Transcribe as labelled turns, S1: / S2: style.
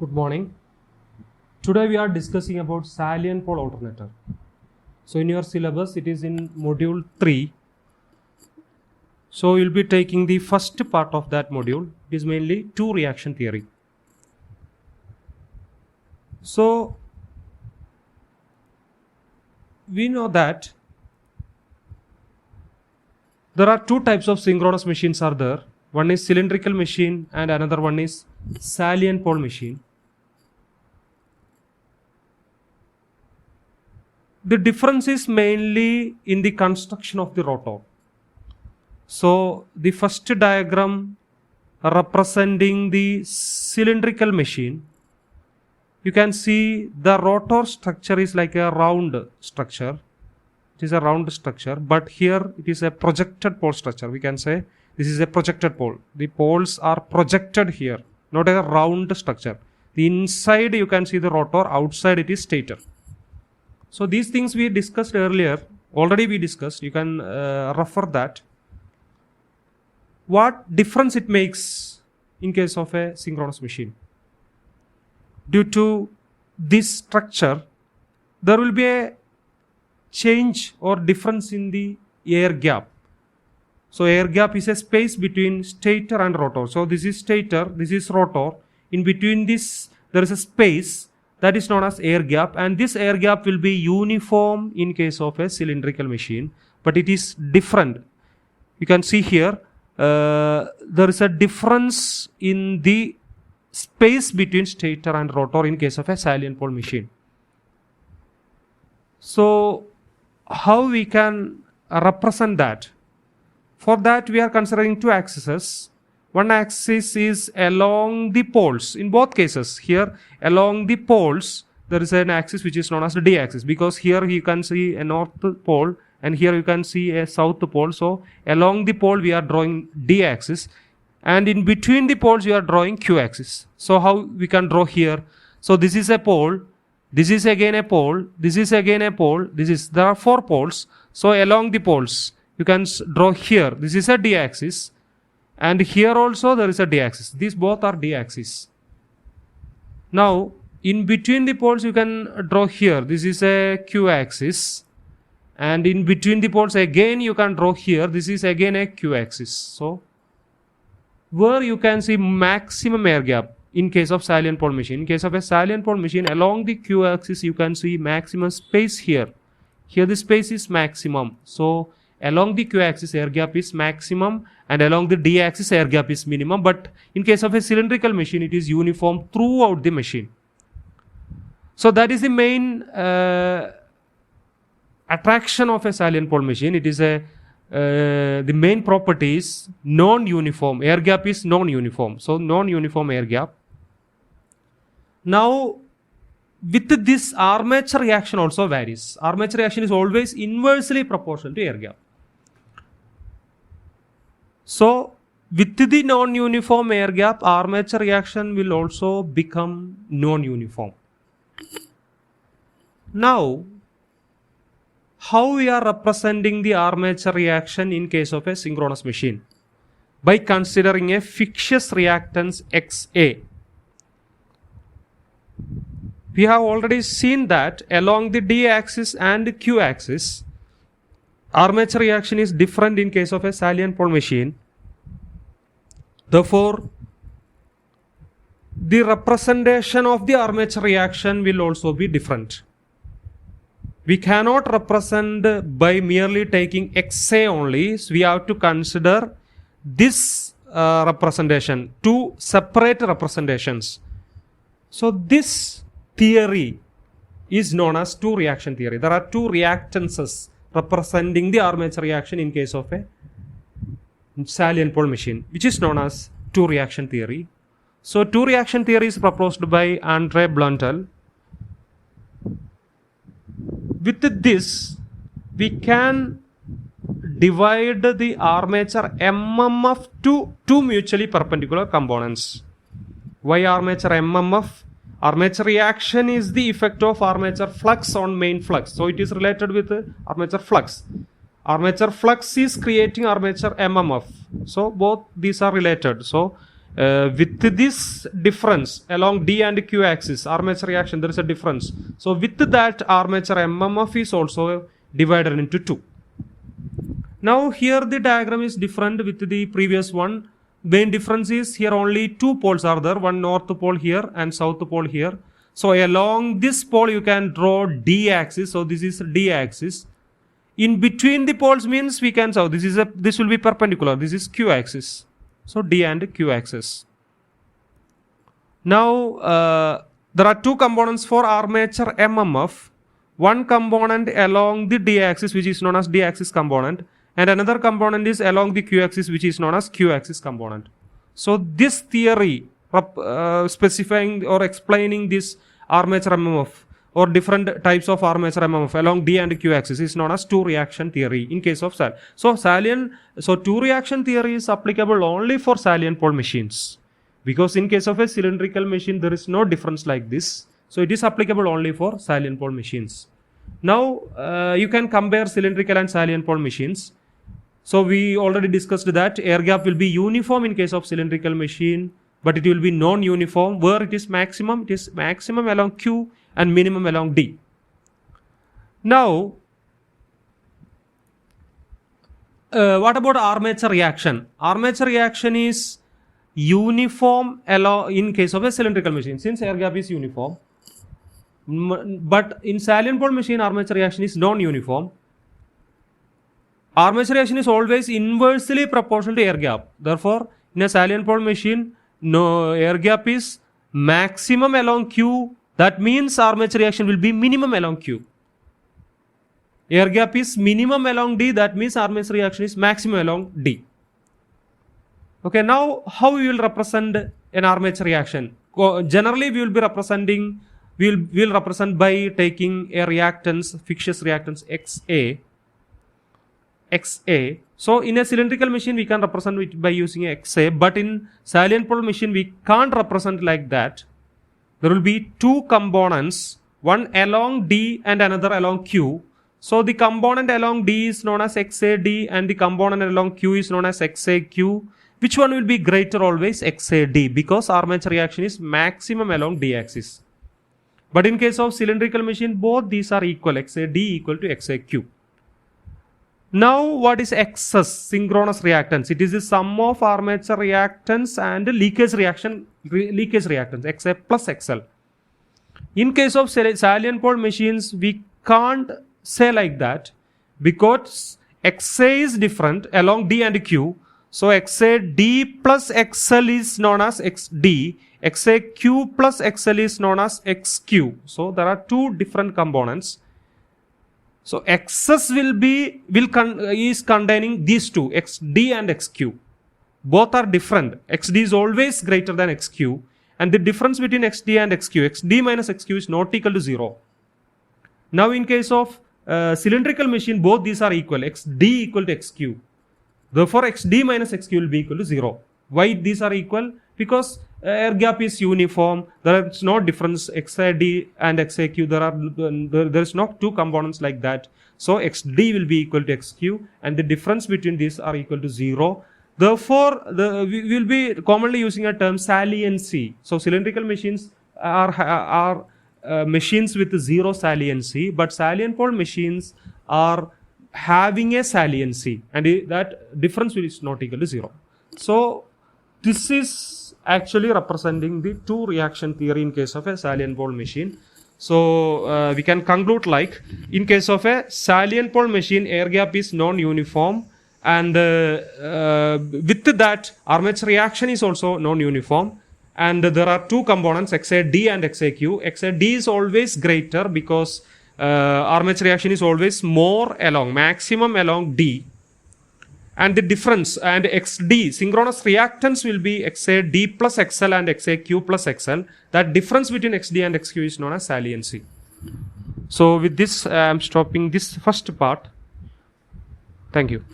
S1: Good morning. Today we are discussing about salient pole alternator. So in your syllabus it is in module 3. So you'll be taking the first part of that module. It is mainly two reaction theory. So we know that there are two types of synchronous machines are there. One is cylindrical machine and another one is salient pole machine. The difference is mainly in the construction of the rotor. So the first diagram representing the cylindrical machine, you can see the rotor structure is like a round structure. It is a round structure, but here it is a projected pole structure. We can say this is a projected pole. The poles are projected here, not a round structure. The inside you can see the rotor, outside it is stator. So these things we discussed earlier, already we discussed, you can refer that. What difference it makes in case of a synchronous machine? Due to this structure, there will be a change or difference in the air gap. So air gap is a space between stator and rotor. So this is stator, this is rotor. In between this, there is a space that is known as air gap, and this air gap will be uniform in case of a cylindrical machine, but it is different. You can see here, there is a difference in the space between stator and rotor in case of a salient pole machine. So how we can represent that? For that we are considering two axes. One axis is along the poles. In both cases, here along the poles there is an axis which is known as the D axis, because here you can see a north pole and here you can see a south pole. So along the pole we are drawing D axis, and in between the poles you are drawing Q axis. So how we can draw here? So this is a pole, this is again a pole, this is again a pole, there are four poles. So along the poles you can draw here, this is a D axis, and here also there is a D axis. These both are D axis. Now in between the poles you can draw here, this is a Q axis, and in between the poles again you can draw here, this is again a Q axis. So where you can see maximum air gap in case of salient pole machine. In case of a salient pole machine, along the Q axis you can see maximum space here. Here the space is maximum. So along the Q axis air gap is maximum, and along the D axis air gap is minimum, but in case of a cylindrical machine it is uniform throughout the machine. So that is the main attraction of a salient pole machine. It is the main property is non-uniform. Air gap is non-uniform. So non-uniform air gap. Now with this armature reaction also varies. Armature reaction is always inversely proportional to air gap. So with the non-uniform air gap, armature reaction will also become non-uniform. Now how we are representing the armature reaction in case of a synchronous machine? By considering a fictitious reactance XA. We have already seen that along the D axis and Q axis, armature reaction is different in case of a salient pole machine. Therefore, the representation of the armature reaction will also be different. We cannot represent by merely taking XA only. So we have to consider this representation, two separate representations. So this theory is known as two reaction theory. There are two reactances representing the armature reaction in case of a salient pole machine, which is known as two reaction theory. So two reaction theory is proposed by Andre Blundell. With this, we can divide the armature MMF to two mutually perpendicular components. Why armature MMF? Armature reaction is the effect of armature flux on main flux. So it is related with armature flux. Armature flux is creating armature MMF. So both these are related. So with this difference along D and Q axis, armature reaction, there is a difference. So with that, armature MMF is also divided into two. Now here the diagram is different with the previous one. Main difference is here only two poles are there, one north pole here and south pole here. So along this pole you can draw D axis. So this is D axis. In between the poles means we can, so this will be perpendicular. This is Q axis. So D and Q axis. Now there are two components for armature MMF. One component along the D axis, which is known as D axis component, and another component is along the Q axis, which is known as Q axis component. So this theory specifying or explaining this armature MMF or different types of armature MMF along D and Q axis is known as two reaction theory in case of SAL. So two reaction theory is applicable only for salient pole machines, because in case of a cylindrical machine there is no difference like this. So it is applicable only for salient pole machines. Now you can compare cylindrical and salient pole machines. So we already discussed that air gap will be uniform in case of cylindrical machine, but it will be non-uniform. Where it is maximum along Q and minimum along D. Now, what about armature reaction? Armature reaction is uniform along in case of a cylindrical machine, since air gap is uniform. But in salient pole machine, armature reaction is non-uniform. Armature reaction is always inversely proportional to air gap. Therefore, in a salient pole machine, no air gap is maximum along Q. That means armature reaction will be minimum along Q. Air gap is minimum along D. That means armature reaction is maximum along D. Okay, now how we will represent an armature reaction? Generally, we will be representing. We will represent by taking a reactance, fictitious reactance XA. So in a cylindrical machine we can represent it by using XA, but in salient pole machine we can't represent like that. There will be two components, one along D and another along Q. So the component along D is known as XAD and the component along Q is known as XAQ. Which one will be greater always? XAD, because armature reaction is maximum along D axis. But in case of cylindrical machine, both these are equal, XAD equal to XAQ. Now, what is excess synchronous reactance? It is the sum of armature reactance and leakage reactance, XA plus XL. In case of salient pole machines, we can't say like that, because XA is different along D and Q. So XAD plus XL is known as XD. XAQ plus XL is known as XQ. So there are two different components. So excess is containing these two, XD and XQ. Both are different. XD is always greater than XQ, and the difference between XD and XD minus XQ is not equal to 0. Now in case of cylindrical machine, both these are equal, XD equal to XQ. Therefore XD minus XQ will be equal to 0. Why these are equal? Because air gap is uniform. There is no difference XAD and XAQ. There is not two components like that. So XD will be equal to XQ, and the difference between these are equal to 0. Therefore, we will be commonly using a term saliency. So cylindrical machines are machines with zero saliency, but salient pole machines are having a saliency, and that difference is not equal to 0. So this is actually representing the two reaction theory in case of a salient pole machine. So we can conclude like, in case of a salient pole machine, air gap is non-uniform, and with that armature reaction is also non-uniform, and there are two components, XAD and XAQ. XAD is always greater because armature reaction is always more along, maximum along D, and the difference, and XD, synchronous reactance, will be XAD plus XL and XAQ plus XL. That difference between XD and XQ is known as saliency. So with this I am stopping this first part. Thank you.